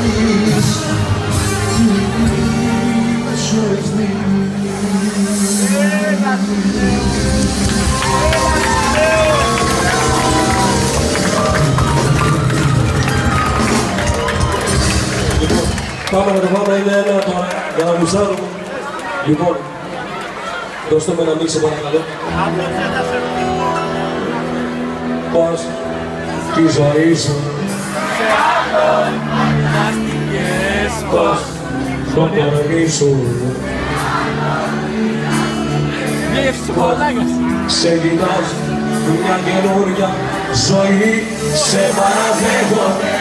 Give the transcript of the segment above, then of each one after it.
δεις τι με σου Πάμε να το πάμε, είναι ένα τώρα, για να γουστάρουμε. Λοιπόν, δώστε με ένα μίξε παρακαλώ. Πας τη ζωή σου. Πας στο κορμί σου. Ξεκινάς μια καινούρια ζωή, σε παραδέχομαι.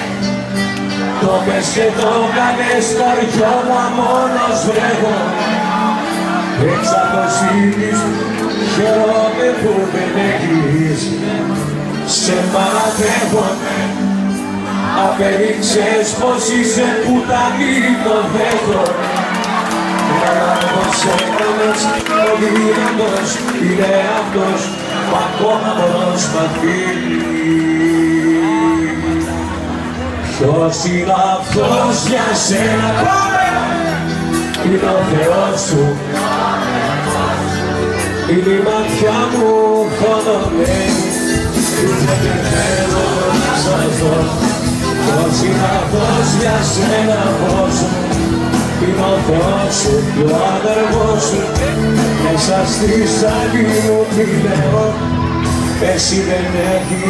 Το πες και το κάνες καριόλα μόνος βρέχω. Εξαρτοσύνης χαίρομαι που δεν έχεις. Σε παραδέχομαι. Απέδειξες πως είσαι πουτανή το δέχομαι. Αλλά πως έκανες ο δυνατός είναι αυτός που ακόμα προσπαθεί. Ποιος είναι αυτός για σένα, είναι ο Θεός σου. Είναι η ματιά μου χωνομένη, δεν θέλω να σας δω. Ποιος είναι αυτός για σένα, πόσο είναι ο Θεός σου και ο αδερφός σου. Μέσα στη σάκη μου τι λέω, εσύ δεν έχεις.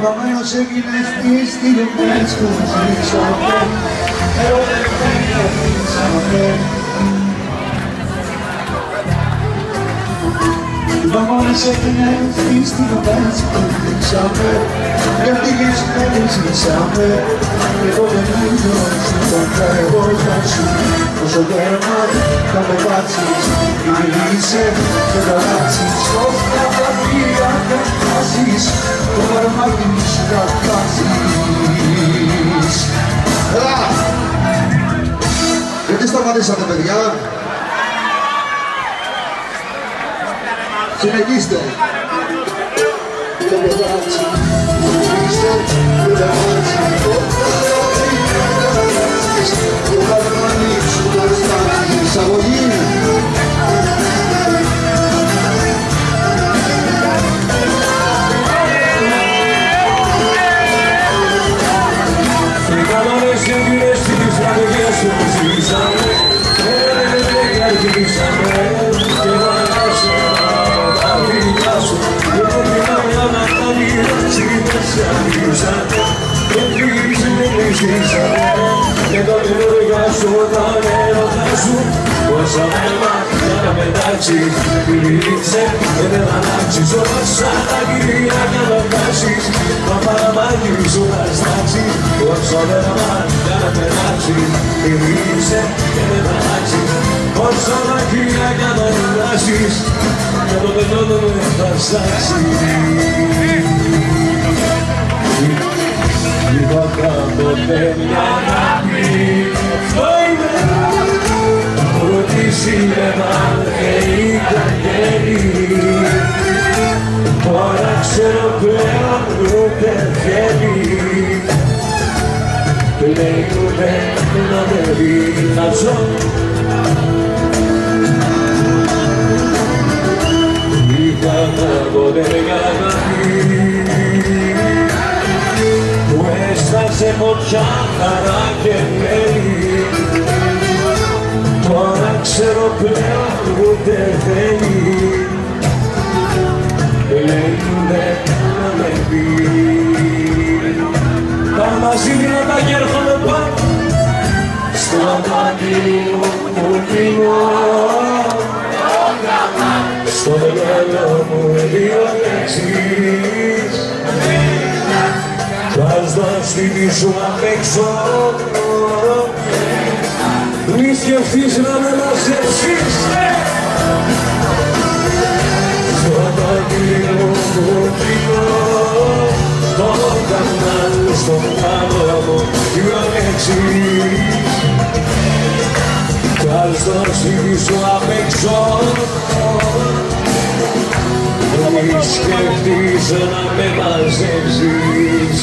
Βαμμένος έγινες τις στιγμές που ζήσαμε, ερωτευτικά ζήσαμε. Βαμμένος έγινες τις στιγμές που ζήσαμε, ερωτικές μέρες ζήσαμε. Εγώ δεν γνωρίζω τον τρέχοντα σου, όσο τέρμα θα με πάτσεις. Μιλήσε και θα αλλάξεις, όσα τα βία θα φτάσεις, το βαρμάκι σου θα φτάσεις. Έλα! Γιατί σταματήσατε, παιδιά? Συνεχίστε! Και με βάτσι, συνεχίστε και με βάτσι, το βαρμάκι σου θα φτάσεις. Εισαγωγή! Και το καινούργια σου όταν έρωτα σου, όσα μέλα για να πετάξεις. Πηδήξε και δεν θα αλλάξεις, όσα τα κυρία για να φτάσεις. Το παραμάκι σου θα στάξεις, όσα μέλα για να πετάξεις. Πηδήξε και δεν θα αλλάξεις, όσα τα κυρία για να φτάσεις. Και το τελειώνουμε θα στάξεις. Είπα κάποτε μια αγάπη, αυτό είναι ότι σύννεμα και ήταν γέλη. Τώρα ξέρω πλέον ούτε θέλει, λέει ούτε να με δει να ζω. Είπα κάποτε μια αγάπη, σε φωτιά, χαρά και μέλη. Τώρα ξέρω πλέον ούτε θέλει, λέει ούτε να με πει. Πάμε μαζί δυνατά και έρχομαι πάνω στο μάτι μου που πίνω. Στο μυαλό μου δύο λέξεις, ας το στοιχήσω απ' έξω. Μη σκεφτείς να με μαζέψεις. Στο μάτι μου που πίνω, το κανάλι στο μυαλό μου δύο λέξεις. Ας το στοιχήσω απ' έξω. σκεφτείς να με μαζέψεις.